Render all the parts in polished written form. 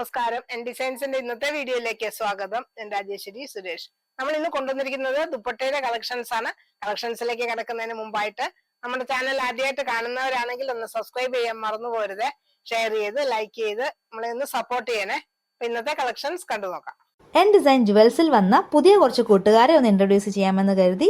നമസ്കാരം. എൻ ഡിസൈൻസിന്റെ ഇന്നത്തെ വീഡിയോയിലേക്ക് സ്വാഗതം. ഞാൻ രാജേശ്വരി സുരേഷ്. നമ്മൾ ഇന്ന് കൊണ്ടുവന്നിരിക്കുന്നത് ദുപ്പട്ടയുടെ കളക്ഷൻസ് ആണ്. കളക്ഷൻസിലേക്ക് കിടക്കുന്നതിന് മുമ്പായിട്ട് നമ്മുടെ ചാനൽ ആദ്യമായിട്ട് കാണുന്നവരാണെങ്കിൽ ഒന്ന് സബ്സ്ക്രൈബ് ചെയ്യാൻ മറന്നു പോരുത്. ഷെയർ ചെയ്ത് ലൈക്ക് ചെയ്ത് നമ്മളെ ഒന്ന് സപ്പോർട്ട് ചെയ്യണേ. അപ്പൊ ഇന്നത്തെ കളക്ഷൻസ് കണ്ടു നോക്കാം. എൻ ഡിസൈൻ ജുവൽസിൽ വന്ന പുതിയ കുറച്ച് കൂട്ടുകാരെ ഒന്ന് ഇൻട്രൊഡ്യൂസ് ചെയ്യാമെന്ന് കരുതി.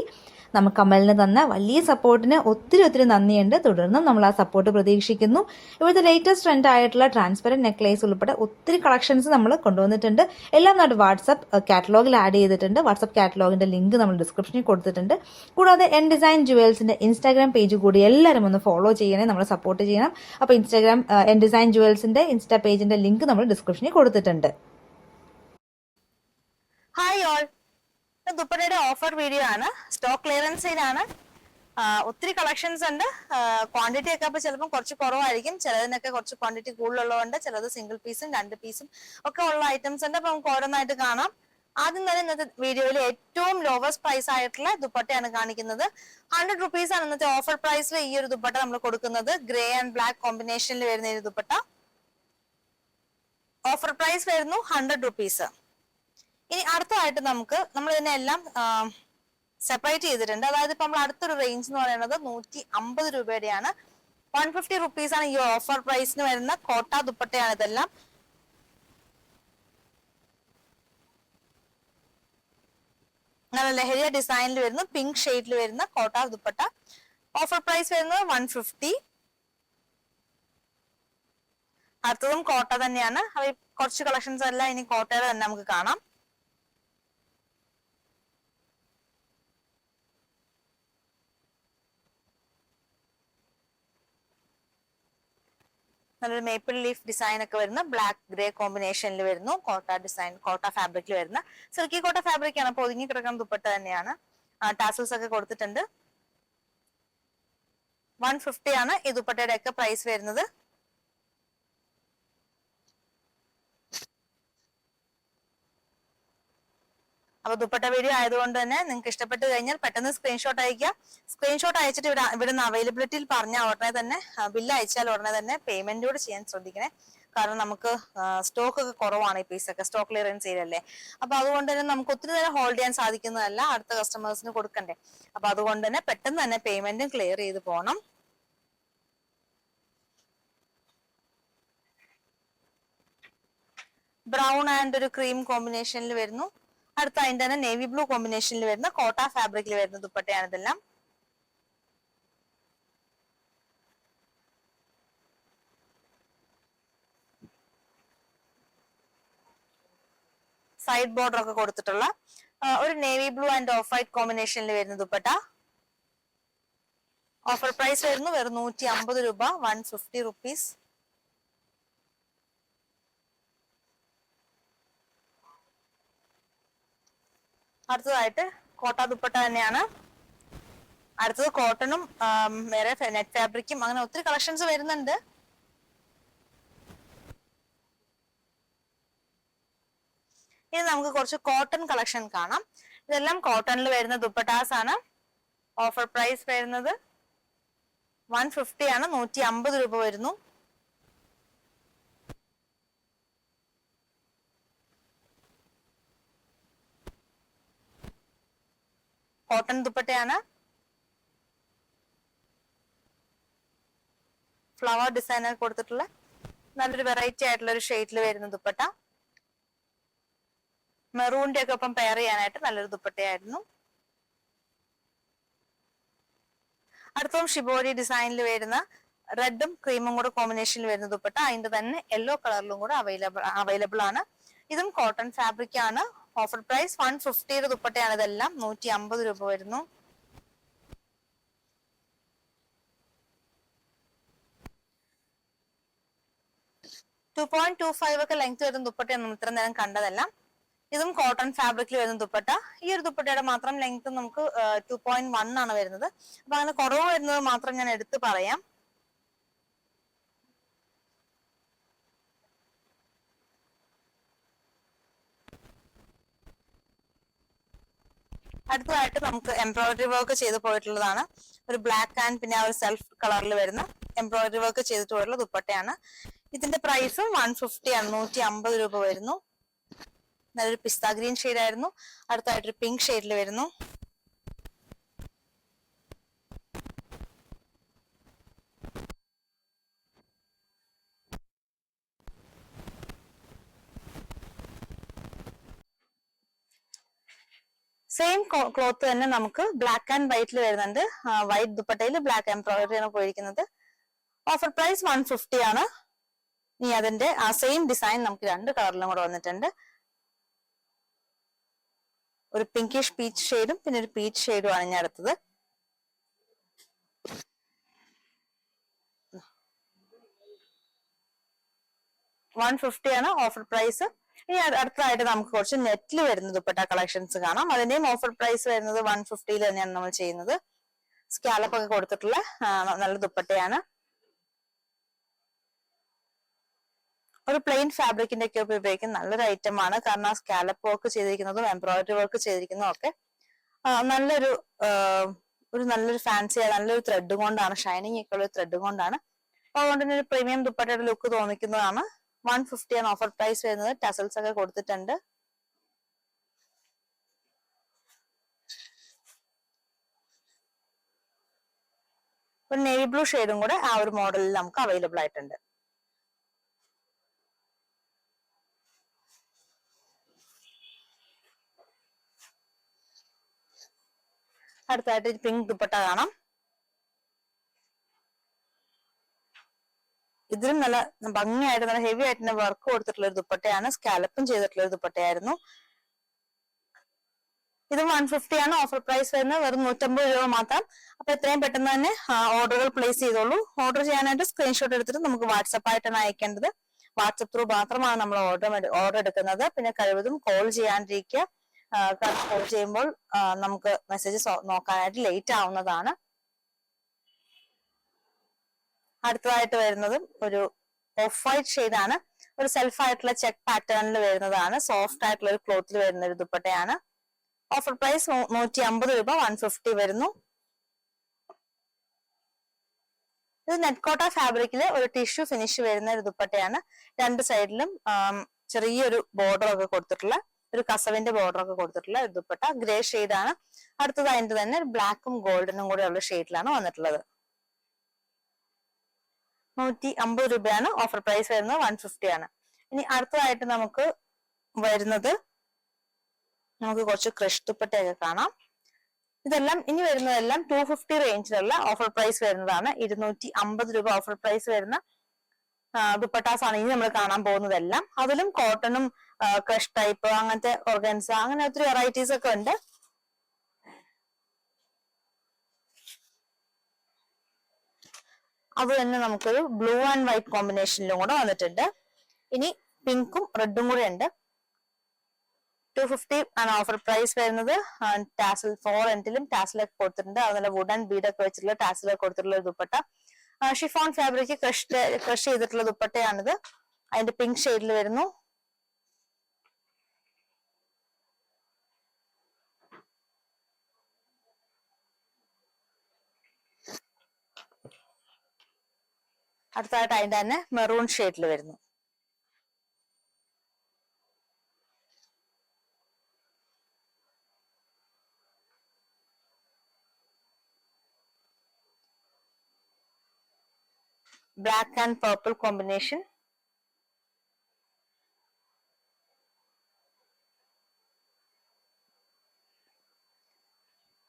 നമുക്ക് കമലിന് തന്ന വലിയ സപ്പോർട്ടിന് ഒത്തിരി നന്ദിയുണ്ട്. തുടർന്നും നമ്മൾ ആ സപ്പോർട്ട് പ്രതീക്ഷിക്കുന്നു. ഇവിടുത്തെ ലേറ്റസ്റ്റ് ട്രെൻഡ് ആയിട്ടുള്ള ട്രാൻസ്പെറന്റ് നെക്ലേസ് ഉൾപ്പെടെ ഒത്തിരി കളക്ഷൻസ് നമ്മൾ കൊണ്ടുവന്നിട്ടുണ്ട്. എല്ലാം നമ്മുടെ വാട്സ്ആപ്പ് കാറ്റലോഗിൽ ആഡ് ചെയ്തിട്ടുണ്ട്. വാട്സ്ആപ്പ് കാറ്റലോഗിന്റെ ലിങ്ക് നമ്മൾ ഡിസ്ക്രിപ്ഷനിൽ കൊടുത്തിട്ടുണ്ട്. കൂടാതെ എൻ ഡിസൈൻ ജുവൽസിന്റെ ഇൻസ്റ്റാഗ്രാം പേജ് കൂടി എല്ലാവരും ഒന്ന് ഫോളോ ചെയ്യണേ, നമ്മൾ സപ്പോർട്ട് ചെയ്യണം. അപ്പോൾ ഇൻസ്റ്റാഗ്രാം എൻ ഡിസൈൻ ജുവൽസിന്റെ ഇൻസ്റ്റാ പേജിന്റെ ലിങ്ക് നമ്മൾ ഡിസ്ക്രിപ്ഷനിൽ കൊടുത്തിട്ടുണ്ട്. ഹായ് ഓൾ, ദുപ്പട്ടയുടെ ഓഫർ വീഡിയോ ആണ്. സ്റ്റോക്ക് ക്ലിയറൻസ് സെയിലാണ്. ഒത്തിരി കളക്ഷൻസ് ഉണ്ട്. ക്വാണ്ടിറ്റി ഒക്കെ അപ്പോൾ ചിലപ്പോൾ കുറച്ച് കുറവായിരിക്കും. ചിലതിനൊക്കെ കുറച്ച് ക്വാണ്ടിറ്റി കൂടുതലുള്ളതുണ്ട്. ചിലത് സിംഗിൾ പീസും 2 പീസും ഒക്കെ ഉള്ള ഐറ്റംസ് ഉണ്ട്. അപ്പൊ നമുക്ക് ഓരോന്നായിട്ട് കാണാം. ആദ്യം തന്നെ ഇന്നത്തെ വീഡിയോയിൽ ഏറ്റവും ലോവസ്റ്റ് പ്രൈസ് ആയിട്ടുള്ള ദുപ്പട്ടയാണ് കാണിക്കുന്നത്. 100 റുപ്പീസ് ആണ് ഇന്നത്തെ ഓഫർ പ്രൈസിൽ ഈ ഒരു ദുപ്പട്ട നമ്മൾ കൊടുക്കുന്നത്. ഗ്രേ ആൻഡ് ബ്ലാക്ക് കോമ്പിനേഷനിൽ വരുന്ന ഈ ദുപ്പട്ട ഓഫർ പ്രൈസ് വരുന്നു 100 റുപ്പീസ്. ഇനി അടുത്തതായിട്ട് നമ്മൾ ഇതിനെല്ലാം സെപ്പറേറ്റ് ചെയ്തിട്ടുണ്ട്. അതായത് ഇപ്പൊ നമ്മൾ അടുത്തൊരു റേഞ്ച് എന്ന് പറയുന്നത് 150 രൂപയുടെയാണ്. 150 റുപ്പീസ് ആണ് ഈ ഓഫർ പ്രൈസിന് വരുന്ന കോട്ട ദുപ്പട്ടയാണ്. ഇതെല്ലാം നല്ല ലഹരിയ ഡിസൈനിൽ വരുന്ന പിങ്ക് ഷെയ്ഡിൽ വരുന്ന കോട്ട ദുപ്പട്ട. ഓഫർ പ്രൈസ് വരുന്നത് 150. അടുത്തതും കോട്ട തന്നെയാണ്. അവ കുറച്ച് കളക്ഷൻസ് എല്ലാം ഇനി കോട്ടയുടെ തന്നെ നമുക്ക് കാണാം. നല്ലൊരു മേപ്പിൾ ലീഫ് ഡിസൈൻ ഒക്കെ വരുന്ന ബ്ലാക്ക് ഗ്രേ കോമ്പിനേഷനിൽ വരുന്നു. കോട്ട ഡിസൈൻ, കോട്ട ഫാബ്രിക്കിൽ വരുന്ന സിൽക്കി കോട്ട ഫാബ്രിക് ആണ്. അപ്പൊ ഒതുങ്ങി കിടക്കുന്ന ദുപ്പട്ട തന്നെയാണ്. ടാസൽസ് ഒക്കെ കൊടുത്തിട്ടുണ്ട്. 150 ആണ് ഈ ദുപ്പട്ടയുടെ ഒക്കെ പ്രൈസ് വരുന്നത്. അപ്പൊ ദുപ്പട്ട വീഡിയോ ആയതുകൊണ്ട് തന്നെ നിങ്ങൾക്ക് ഇഷ്ടപ്പെട്ട് കഴിഞ്ഞാൽ പെട്ടെന്ന് സ്ക്രീൻഷോട്ട് അയക്കുക. സ്ക്രീൻഷോട്ട് അയച്ചിട്ട് ഇവിടുന്ന് അവൈലബിലിറ്റിയിൽ പറഞ്ഞാൽ ഉടനെ തന്നെ ബില്ല് അയച്ചാൽ ഉടനെ തന്നെ പേയ്മെന്റ് കൂടെ ചെയ്യാൻ ശ്രദ്ധിക്കണേ. കാരണം നമുക്ക് സ്റ്റോക്ക് ഒക്കെ കുറവാണ്. ഈ പീസൊക്കെ സ്റ്റോക്ക് ക്ലിയറൻസ് ചെയ്യല്ലേ. അപ്പൊ അതുകൊണ്ട് തന്നെ നമുക്ക് ഒത്തിരി നേരം ഹോൾഡ് ചെയ്യാൻ സാധിക്കുന്നതല്ല. അടുത്ത കസ്റ്റമേഴ്സിന് കൊടുക്കണ്ടേ. അപ്പൊ അതുകൊണ്ട് തന്നെ പെട്ടെന്ന് തന്നെ പേയ്മെന്റും ക്ലിയർ ചെയ്ത് പോകണം. ബ്രൗൺ ആൻഡ് ഒരു ക്രീം കോമ്പിനേഷനിൽ വരുന്നു. അടുത്ത അതിന്റെ തന്നെ നേവി ബ്ലൂ കോമ്പിനേഷനിൽ വരുന്ന കോട്ട ഫാബ്രിക്കിൽ വരുന്ന ദുപ്പട്ടയാണ് ഇതെല്ലാം. സൈഡ് ബോർഡർ ഒക്കെ കൊടുത്തിട്ടുള്ള ഒരു navy blue and off white കോമ്പിനേഷനിൽ വരുന്ന ദുപ്പട്ട. ഓഫർ പ്രൈസ് വരുന്നു വെറും 150 രൂപ, 150 റുപ്പീസ്. അടുത്തതായിട്ട് കോട്ട ദുപ്പട്ട തന്നെയാണ്. അടുത്തത് കോട്ടണും വേറെ നെറ്റ് ഫാബ്രിക്കും അങ്ങനെ ഒത്തിരി കളക്ഷൻസ് വരുന്നുണ്ട്. ഇനി നമുക്ക് കുറച്ച് കോട്ടൺ കളക്ഷൻ കാണാം. ഇതെല്ലാം കോട്ടണിൽ വരുന്ന ദുപ്പട്ടാസ് ആണ്. ഓഫർ പ്രൈസ് വരുന്നത് 150 ആണ്. 150 രൂപ വരുന്നു. കോട്ടൺ ദുപ്പട്ടയാണ്. ഫ്ലവർ ഡിസൈനർ കൊടുത്തിട്ടുള്ള നല്ലൊരു വെറൈറ്റി ആയിട്ടുള്ള ഒരു ഷെയ്ഡിൽ വരുന്ന ദുപ്പട്ട. മെറൂണിന്റെ ഒക്കെ ഒപ്പം പെയർ ചെയ്യാനായിട്ട് നല്ലൊരു ദുപ്പട്ടയായിരുന്നു. അടുത്തതും ഷിബോരി ഡിസൈനിൽ വരുന്ന റെഡും ക്രീമും കൂടെ കോമ്പിനേഷനിൽ വരുന്ന ദുപ്പട്ട. അതിന്റെ തന്നെ യെല്ലോ കളറിലും കൂടെ അവൈലബിൾ ആണ്. ഇതും കോട്ടൺ ഫാബ്രിക് ആണ്. ഓഫർ പ്രൈസ് 150 ദുപ്പട്ടയാണ്. ഇതെല്ലാം 150 രൂപ വരുന്നു. ടു 2.25 ഒക്കെ ലെങ്ത് വരുന്ന ദുപ്പട്ടയാണ് നമ്മൾ ഇത്ര നേരം കണ്ടതല്ല. ഇതും കോട്ടൺ ഫാബ്രിക്കിൽ വരുന്ന ദുപ്പട്ട. ഈ ഒരു ദുപ്പട്ടയുടെ മാത്രം ലെങ്ത് നമുക്ക് 2.1 ആണ് വരുന്നത്. അപ്പൊ അങ്ങനെ കുറവ് വരുന്നത് മാത്രം ഞാൻ എടുത്ത് പറയാം. അടുത്തതായിട്ട് നമുക്ക് എംബ്രോയിഡറി വർക്ക് ചെയ്ത് പോയിട്ടുള്ളതാണ്. ഒരു ബ്ലാക്ക് ആൻഡ് പിന്നെ ആ ഒരു സെൽഫ് കളറിൽ വരുന്ന എംബ്രോയിഡറി വർക്ക് ചെയ്തിട്ട് പോയിട്ടുള്ള ദുപ്പട്ടയാണ്. ഇതിന്റെ പ്രൈസും 150 ആണ്, 150 രൂപ വരുന്നു. നല്ലൊരു പിസ്ത ഗ്രീൻ ഷെയ്ഡ് ആയിരുന്നു. അടുത്തായിട്ടൊരു പിങ്ക് ഷെയ്ഡിൽ വരുന്നു. സെയിം ക്ലോത്ത് തന്നെ നമുക്ക് ബ്ലാക്ക് ആൻഡ് വൈറ്റിൽ വരുന്നുണ്ട്. വൈറ്റ് ദുപ്പട്ടയിൽ ബ്ലാക്ക് എംബ്രോയിഡറി ആണ് പോയിരിക്കുന്നത്. ഓഫർ പ്രൈസ് 150 ആണ്. ഇനി അതിന്റെ ആ സെയിം ഡിസൈൻ നമുക്ക് 2 കളറിലും കൂടെ വന്നിട്ടുണ്ട്. ഒരു പിങ്കിഷ് പീച്ച് ഷെയ്ഡും പിന്നെ ഒരു പീച്ച് ഷെയ്ഡും ആണ് ഞാൻ അടുത്തത്. $150 ആണ് ഓഫർ പ്രൈസ്. ഇനി അടുത്തതായിട്ട് നമുക്ക് കുറച്ച് നെറ്റിൽ വരുന്ന ദുപ്പട്ട കളക്ഷൻസ് കാണാം. അതിന്റെയും ഓഫർ പ്രൈസ് വരുന്നത് 150 തന്നെയാണ് നമ്മൾ ചെയ്യുന്നത്. സ്കാലപ്പ് ഒക്കെ കൊടുത്തിട്ടുള്ള നല്ല ദുപ്പട്ടയാണ്. ഒരു പ്ലെയിൻ ഫാബ്രിക്കിന്റെ ഒക്കെ ഉപയോഗിക്കുന്ന നല്ലൊരു ഐറ്റം ആണ്. കാരണം ആ സ്കാലപ്പ് വർക്ക് ചെയ്തിരിക്കുന്നതും എംബ്രോയിഡറി വർക്ക് ചെയ്തിരിക്കുന്നതും ഒക്കെ നല്ലൊരു നല്ലൊരു ഫാൻസി നല്ലൊരു ത്രെഡ് കൊണ്ടാണ്, ഷൈനിങ് ഒക്കെ ഉള്ള ത്രെഡ് കൊണ്ടാണ്. അതുകൊണ്ട് തന്നെ ഒരു പ്രീമിയം ദുപ്പട്ടയുടെ ലുക്ക് തോന്നിക്കുന്നതാണ്. 150 ആണ് ഓഫർ പ്രൈസ് വരുന്നത്. ടസൽസ് ഒക്കെ കൊടുത്തിട്ടുണ്ട്. ഒരു നേവി ബ്ലൂ ഷെയ്ഡും കൂടെ ആ ഒരു മോഡലിൽ നമുക്ക് അവൈലബിൾ ആയിട്ടുണ്ട്. അടുത്തായിട്ട് പിങ്ക് ദുപ്പട്ട കാണാം. ഇതിലും നല്ല ഭംഗിയായിട്ട് നല്ല ഹെവി ആയിട്ട് വർക്ക് കൊടുത്തിട്ടുള്ള ഒരു ദുപ്പട്ടയാണ്. സ്കാലപ്പും ചെയ്തിട്ടുള്ള ഒരു ദുപ്പട്ടയായിരുന്നു. ഇത് 150 ആണ് ഓഫർ പ്രൈസ് വരുന്നത്. വെറും 150 രൂപ മാത്രം. അപ്പൊ എത്രയും പെട്ടെന്ന് തന്നെ ഓർഡറുകൾ പ്ലേസ് ചെയ്തോളൂ. ഓർഡർ ചെയ്യാനായിട്ട് സ്ക്രീൻഷോട്ട് എടുത്തിട്ട് നമുക്ക് വാട്സപ്പ് ആയിട്ടാണ് അയക്കേണ്ടത്. വാട്സപ്പ് ത്രൂ മാത്രമാണ് നമ്മൾ ഓർഡർ എടുക്കുന്നത്. പിന്നെ കഴിവതും കോൾ ചെയ്യാണ്ടിരിക്കുക. കോൾ ചെയ്യുമ്പോൾ നമുക്ക് മെസ്സേജസ് നോക്കാനായിട്ട് ലേറ്റ് ആവുന്നതാണ്. അടുത്തതായിട്ട് വരുന്നതും ഒരു ഓഫ് വൈറ്റ് ഷെയ്ഡ് ആണ്. ഒരു സെൽഫ് ആയിട്ടുള്ള ചെക്ക് പാറ്റേണിൽ വരുന്നതാണ്. സോഫ്റ്റ് ആയിട്ടുള്ള ഒരു ക്ലോത്തിൽ വരുന്ന ഒരു ദുപ്പട്ടയാണ്. ഓഫർ പ്രൈസ് 150 രൂപ, 150 വരുന്നു. ഇത് നെറ്റ്കോട്ട ഫാബ്രിക്കില് ഒരു ടിഷ്യൂ ഫിനിഷ് വരുന്ന ഒരു ദുപ്പട്ടയാണ്. 2 സൈഡിലും ചെറിയൊരു ബോർഡർ ഒക്കെ കൊടുത്തിട്ടുള്ള ഒരു കസവിന്റെ ബോർഡർ ഒക്കെ കൊടുത്തിട്ടുള്ള ഒരു ദുപ്പട്ട. ഗ്രേ ഷെയ്ഡ് ആണ്. അടുത്തത് അതിന്റെ തന്നെ ബ്ലാക്കും ഗോൾഡനും കൂടെ ഉള്ള ഷെയ്ഡിലാണ് വന്നിട്ടുള്ളത്. 150 രൂപയാണ് ഓഫർ പ്രൈസ് വരുന്നത്. 150 ആണ്. ഇനി അടുത്തതായിട്ട് നമുക്ക് കുറച്ച് ക്രഷ് ദുപ്പട്ടയൊക്കെ കാണാം. ഇതെല്ലാം ഇനി വരുന്നതെല്ലാം 250 റേഞ്ചിലുള്ള ഓഫർ പ്രൈസ് വരുന്നതാണ്. 250 രൂപ ഓഫർ പ്രൈസ് വരുന്ന ദുപ്പട്ടാസ് ആണ് ഇനി നമ്മൾ കാണാൻ പോകുന്നതെല്ലാം. അതിലും കോട്ടണും ക്രഷ് ടൈപ്പ് അങ്ങനത്തെ ഓർഗൻസ അങ്ങനെ ഒത്തിരി വെറൈറ്റീസ് ഒക്കെ ഉണ്ട്. അത് തന്നെ നമുക്കൊരു ബ്ലൂ ആൻഡ് വൈറ്റ് കോമ്പിനേഷനിലും കൂടെ വന്നിട്ടുണ്ട്. ഇനി പിങ്കും റെഡും കൂടെ ഉണ്ട്. 250 ആണ് ഓഫർ പ്രൈസ് വരുന്നത്. ടാസിൽ 4 എൻഡിലും ടാസിലൊക്കെ കൊടുത്തിട്ടുണ്ട്. അതുപോലെ വുഡൻ ബീഡൊക്കെ വെച്ചിട്ടുള്ള ടാസിലൊക്കെ കൊടുത്തിട്ടുള്ള ഒരു ദുപ്പട്ട. ഷിഫോൺ ഫാബ്രിക് ക്രഷ് ചെയ്തിട്ടുള്ള ദുപ്പട്ടയാണിത്. അതിന്റെ പിങ്ക് ഷെയ്ഡിൽ വരുന്നു. അടുത്തതായിട്ട് അതിന്റെ തന്നെ മെറൂൺ ഷെയ്ഡിൽ വരുന്നു. Black and purple combination.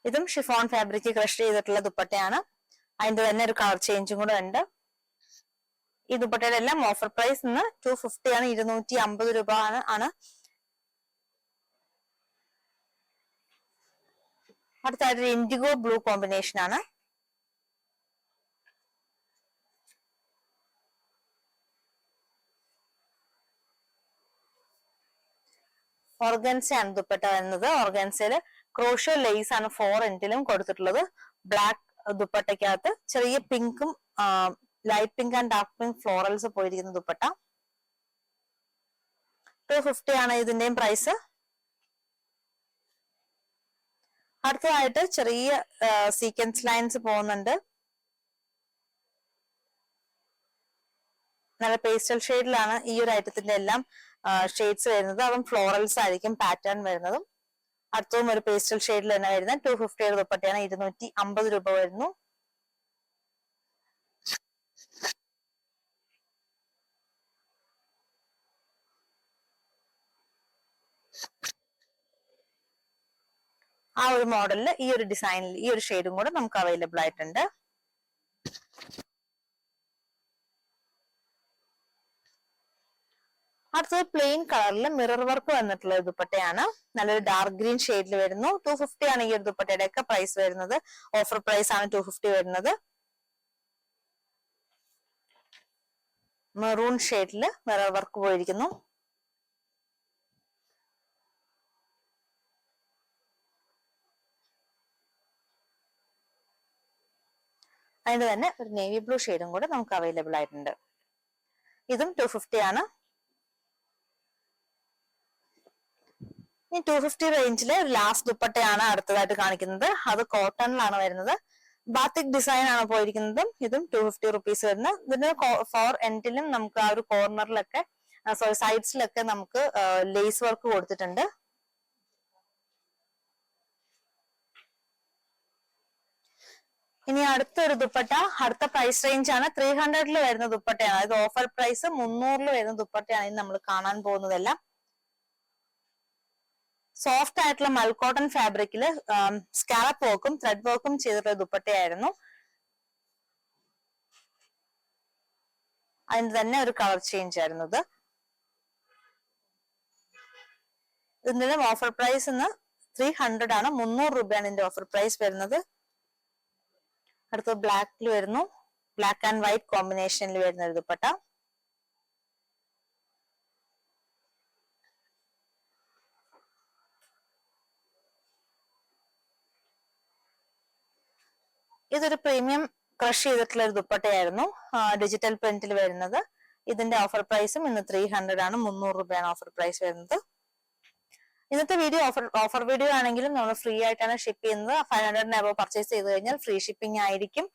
ഇതും ഷിഫോൺ ഫാബ്രിക് ക്രഷ് ചെയ്തിട്ടുള്ള ദുപ്പട്ടയാണ്. അതിന്റെ തന്നെ ഒരു കളർ ചേഞ്ചും കൂടെ ഉണ്ട്. ഈ ദുപ്പട്ടയുടെ എല്ലാം ഓഫർ പ്രൈസ് 250 ആണ്. 250 രൂപ ആണ്. അടുത്തായിട്ട് ഇൻഡിഗോ ബ്ലൂ കോമ്പിനേഷൻ ആണ്. ഓർഗൻസയാണ് ദുപ്പട്ട വരുന്നത്. ഓർഗൻസയില് ക്രോഷ്യോ ലേസ് ആണ് 4 എൻഡിലും കൊടുത്തിട്ടുള്ളത്. ബ്ലാക്ക് ദുപ്പട്ടയ്ക്കകത്ത് ചെറിയ പിങ്കും light pink and dark pink florals പോയിരിക്കുന്ന ദുപ്പട്ട. 250 ആണ് ഇതിന്റെയും പ്രൈസ്. അടുത്തതായിട്ട് ചെറിയ സീക്വൻസ് ലൈൻസ് പോകുന്നുണ്ട്. നല്ല പേസ്റ്റൽ ഷെയ്ഡിലാണ് ഈ ഒരു ഐറ്റത്തിന്റെ എല്ലാം ഷെയ്ഡ്സ് വരുന്നത്. അതും ഫ്ലോറൽസ് ആയിരിക്കും പാറ്റേൺ വരുന്നതും. അടുത്തതും ഒരു പേസ്റ്റൽ ഷെയ്ഡിൽ തന്നെ വരുന്നത് 250 ദുപ്പട്ടയാണ്. 250 രൂപ വരുന്നു. ആ ഒരു മോഡലിൽ ഈ ഒരു ഡിസൈനിൽ ഈ ഒരു ഷെയ്ഡും കൂടെ നമുക്ക് അവൈലബിൾ ആയിട്ടുണ്ട്. അടുത്തത് പ്ലെയിൻ കളറിൽ മിറർ വർക്ക് വന്നിട്ടുള്ള ദുപ്പട്ടയാണ്. നല്ലൊരു ഡാർക്ക് ഗ്രീൻ ഷെയ്ഡിൽ വരുന്നു. 250 ആണ് ഈ ഒരു ദുപ്പട്ടയുടെ ഒക്കെ പ്രൈസ് വരുന്നത്. ഓഫർ പ്രൈസ് ആണ് 250 വരുന്നത്. മെറൂൺ ഷെയ്ഡിൽ മിറർ വർക്ക് പോയിരിക്കുന്നു. അതിന്റെ തന്നെ ഒരു നേവി ബ്ലൂ ഷെയ്ഡും കൂടെ നമുക്ക് അവൈലബിൾ ആയിട്ടുണ്ട്. ഇതും 250 ആണ്. ഈ 250 റേഞ്ചിലെ ലാസ്റ്റ് ദുപ്പട്ടയാണ് അടുത്തതായിട്ട് കാണിക്കുന്നത്. അത് കോട്ടണിലാണ് വരുന്നത്. ബാത്തിക് ഡിസൈൻ ആണ് പോയിരിക്കുന്നത്. ഇതും 250 റുപ്പീസ് വരുന്നത്. ഇതിന്റെ 4 എൻഡിലും നമുക്ക് ആ ഒരു കോർണറിലൊക്കെ സോറി സൈഡ്സിലൊക്കെ നമുക്ക് ലേസ് വർക്ക് കൊടുത്തിട്ടുണ്ട്. ഇനി അടുത്തൊരു ദുപ്പട്ട, അടുത്ത പ്രൈസ് റേഞ്ച് ആണ് 300 വരുന്ന ദുപ്പട്ടയാണ്. ഇത് ഓഫർ പ്രൈസ് 300 വരുന്ന ദുപ്പട്ടയാണ് ഇനി നമ്മൾ കാണാൻ പോകുന്നതെല്ലാം. സോഫ്റ്റ് ആയിട്ടുള്ള മൽക്കോട്ടൺ ഫാബ്രിക്കില് സ്കാലപ്പ് വർക്കും ത്രെഡ് വർക്കും ചെയ്തിട്ടുള്ള ദുപ്പട്ടയായിരുന്നു. അതിന് തന്നെ ഒരു കളർ ചേഞ്ച് ആയിരുന്നു ഇത്. ഇതിന്റെ ഓഫർ പ്രൈസ് 300 ആണ്. 300 രൂപയാണ് ഇതിന്റെ ഓഫർ പ്രൈസ് വരുന്നത്. അടുത്തത് ബ്ലാക്കിൽ വരുന്നു. ബ്ലാക്ക് ആൻഡ് വൈറ്റ് കോമ്പിനേഷനിൽ വരുന്ന ഒരു ദുപ്പട്ട. ഇതൊരു പ്രീമിയം ക്രഷ് ചെയ്തിട്ടുള്ള ഒരു ദുപ്പട്ടയായിരുന്നു. ഡിജിറ്റൽ പ്രിന്റിൽ വരുന്നത്. ഇതിന്റെ ഓഫർ പ്രൈസും ഇന്ന് 300 ആണ്. 300 രൂപയാണ് ഓഫർ പ്രൈസ് വരുന്നത്. ഇന്നത്തെ വീഡിയോ ഓഫർ വീഡിയോ ആണെങ്കിലും നമ്മൾ ഫ്രീ ആയിട്ടാണ് ഷിപ്പ് ചെയ്യുന്നത്. 500 അബവ് പർച്ചേസ് ചെയ്ത് കഴിഞ്ഞാൽ ഫ്രീ ഷിപ്പിംഗ് ആയിരിക്കും.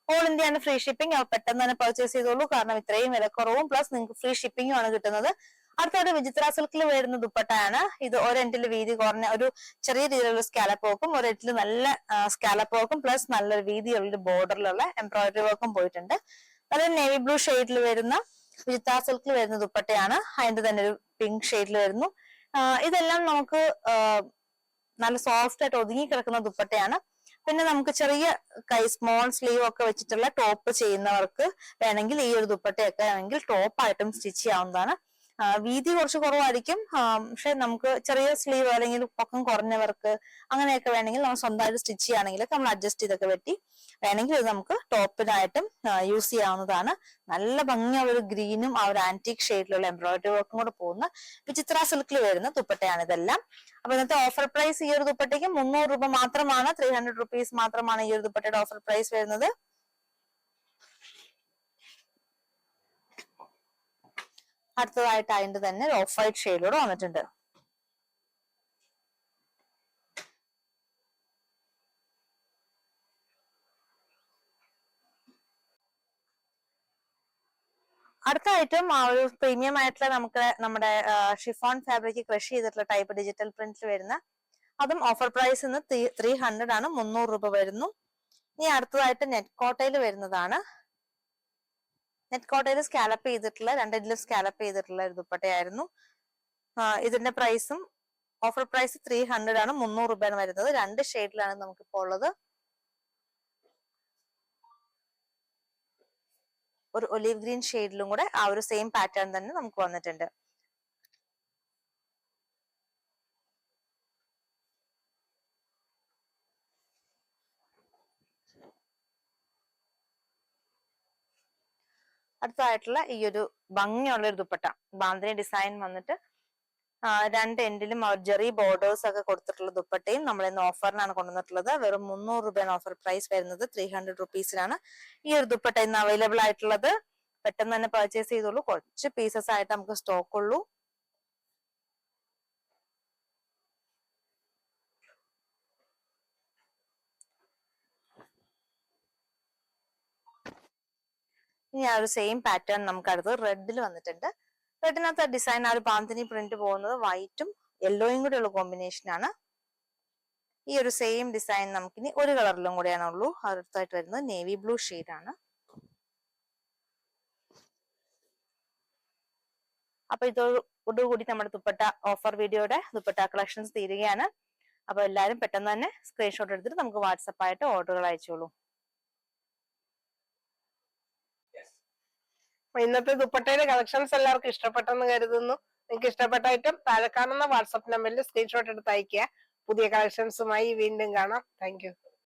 ഓൾ ഇന്ത്യ ആണ് ഫ്രീ ഷിപ്പിംഗ്. പെട്ടെന്ന് തന്നെ പർച്ചേസ് ചെയ്തോളൂ. കാരണം ഇത്രയും വിലക്കുറവും പ്ലസ് നിങ്ങൾക്ക് ഫ്രീ ഷിപ്പിംഗും ആണ് കിട്ടുന്നത്. അടുത്തൊരു വിചിത്ര സിൽക്കിൽ വരുന്ന ദുപ്പട്ടയാണ്. ഇത് ഒരെൻഡിൽ വീതി കുറഞ്ഞ ഒരു ചെറിയ രീതിയിലുള്ള സ്കാലപ്പ് വർക്കും ഒരെൻഡിൽ നല്ല സ്കാലപ്പ് വർക്കും പ്ലസ് നല്ലൊരു വീതിയുള്ള ബോർഡറിലുള്ള എംബ്രോയിഡറി വർക്കും പോയിട്ടുണ്ട്. നല്ലൊരു നേവി ബ്ലൂ ഷെയ്ഡിൽ വരുന്ന വിചിത്ര സിൽക്കിൽ വരുന്ന ദുപ്പട്ടയാണ്. അതിന്റെ തന്നെ ഒരു പിങ്ക് ഷെയ്ഡിൽ വരുന്നു. ഇതെല്ലാം നമുക്ക് നല്ല സോഫ്റ്റ് ആയിട്ട് ഒതുങ്ങി കിടക്കുന്ന ദുപ്പട്ടയാണ്. പിന്നെ നമുക്ക് ചെറിയ കൈ സ്മോൾ സ്ലീവ് ഒക്കെ വെച്ചിട്ടുള്ള ടോപ്പ് ചെയ്യുന്നവർക്ക് വേണമെങ്കിൽ ഈ ഒരു ദുപ്പട്ടയൊക്കെ ആണെങ്കിൽ ടോപ്പ് ആയിട്ടും സ്റ്റിച്ച് ചെയ്യാവുന്നതാണ്. വീതി കുറച്ച് കുറവായിരിക്കും. പക്ഷെ നമുക്ക് ചെറിയ സ്ലീവ് അല്ലെങ്കിൽ പൊക്കം കുറഞ്ഞവർക്ക് അങ്ങനെയൊക്കെ വേണമെങ്കിൽ നമ്മൾ സ്വന്തമായിട്ട് സ്റ്റിച്ച് ചെയ്യുകയാണെങ്കിൽ നമ്മൾ അഡ്ജസ്റ്റ് ചെയ്തൊക്കെ വെട്ടി വേണമെങ്കിൽ ഇത് നമുക്ക് ടോപ്പിനായിട്ടും യൂസ് ചെയ്യാവുന്നതാണ്. നല്ല ഭംഗിയുള്ള ഒരു ഗ്രീനും ആ ഒരു ആന്റിക് ഷെയ്ഡിലുള്ള എംബ്രോയിഡറി വർക്കും കൂടെ പോകുന്ന വിചിത്ര സിൽക്കിൽ വരുന്ന ദുപ്പട്ടയാണ് ഇതെല്ലാം. അപ്പൊ ഇന്നത്തെ ഓഫർ പ്രൈസ് ഈ ഒരു ദുപ്പട്ടയ്ക്ക് 300 രൂപ മാത്രമാണ്. 300 റുപ്പീസ് മാത്രമാണ് ഈ ഒരു ദുപ്പട്ടയുടെ ഓഫർ പ്രൈസ് വരുന്നത്. അടുത്തതായിട്ട് അതിന്റെ തന്നെ ഓഫ് വൈറ്റ് ഷെയ്ഡിലൂടെ വന്നിട്ടുണ്ട്. അടുത്ത ഐറ്റം ആ ഒരു പ്രീമിയം ആയിട്ടുള്ള നമുക്ക് നമ്മുടെ ഷിഫോൺ ഫാബ്രിക് ക്രഷ് ചെയ്തിട്ടുള്ള ടൈപ്പ് ഡിജിറ്റൽ പ്രിന്റിൽ വരുന്ന അതും ഓഫർ പ്രൈസ് 300 ആണ്. 300 രൂപ വരുന്നു. ഇനി അടുത്തതായിട്ട് നെറ്റ് കോട്ടയിൽ വരുന്നതാണ്. നെറ്റ് കോട്ടയിൽ സ്കാലപ്പ് ചെയ്തിട്ടുള്ള രണ്ടിലും സ്കാലപ്പ് ചെയ്തിട്ടുള്ള ഒരു ദുപ്പട്ടയായിരുന്നു. ഇതിന്റെ പ്രൈസും ഓഫർ പ്രൈസ് 300 ആണ്. 300 രൂപയാണ് വരുന്നത്. രണ്ട് ഷെയ്ഡിലാണ് നമുക്കിപ്പോൾ ഉള്ളത്. ഒരു ഒലീവ് ഗ്രീൻ ഷെയ്ഡിലും കൂടെ ആ ഒരു സെയിം പാറ്റേൺ തന്നെ നമുക്ക് വന്നിട്ടുണ്ട്. അടുത്തതായിട്ടുള്ള ഈ ഒരു ഭംഗിയുള്ള ഒരു ദുപ്പട്ട ബാന്തിനി ഡിസൈൻ വന്നിട്ട് രണ്ട് എൻഡിലും ജെറി ബോർഡേഴ്സ് ഒക്കെ കൊടുത്തിട്ടുള്ള ദുപ്പട്ടയും നമ്മൾ ഇന്ന് ഓഫറിനാണ് കൊണ്ടുവന്നിട്ടുള്ളത്. വെറും 300 രൂപയാണ് ഓഫർ പ്രൈസ് വരുന്നത്. 300 റുപ്പീസിനാണ് ഈ ഒരു ദുപ്പട്ട ഇന്ന് അവൈലബിൾ ആയിട്ടുള്ളത്. പെട്ടെന്ന് തന്നെ പർച്ചേസ് ചെയ്തോളൂ. കുറച്ച് പീസസ് ആയിട്ട് നമുക്ക് സ്റ്റോക്ക് ഉള്ളൂ. ഇനി ആ ഒരു സെയിം പാറ്റേൺ നമുക്ക് അടുത്ത് റെഡിൽ വന്നിട്ടുണ്ട്. റെഡിനകത്ത് ഡിസൈൻ ആ ഒരു പാന്തിനി പ്രിന്റ് പോകുന്നത് വൈറ്റും യെല്ലോയും കൂടെ ഉള്ള കോമ്പിനേഷൻ ആണ്. ഈ ഒരു സെയിം ഡിസൈൻ നമുക്കിനി ഒരു കളറിലും കൂടെയാണുള്ളൂ. അടുത്തായിട്ട് വരുന്നത് നേവി ബ്ലൂ ആണ്. അപ്പൊ ഇതോടുകൂടി നമ്മുടെ ദുപ്പട്ട ഓഫർ വീഡിയോയുടെ ദുപ്പട്ട കളക്ഷൻസ് തീരുകയാണ്. അപ്പൊ എല്ലാവരും പെട്ടെന്ന് തന്നെ സ്ക്രീൻഷോട്ട് എടുത്തിട്ട് നമുക്ക് വാട്സപ്പ് ആയിട്ട് ഓർഡറുകൾ അയച്ചോളൂ. ഇന്നത്തെ ദുപ്പട്ടയുടെ കളക്ഷൻസ് എല്ലാവർക്കും ഇഷ്ടപ്പെട്ടെന്ന് കരുതുന്നു. നിങ്ങൾക്ക് ഇഷ്ടപ്പെട്ട ഐറ്റം താഴെ കാണുന്ന വാട്സപ്പ് നമ്പറിൽ സ്ക്രീൻഷോട്ട് എടുത്ത് അയക്കുക. പുതിയ കളക്ഷൻസുമായി വീണ്ടും കാണാം. Thank you.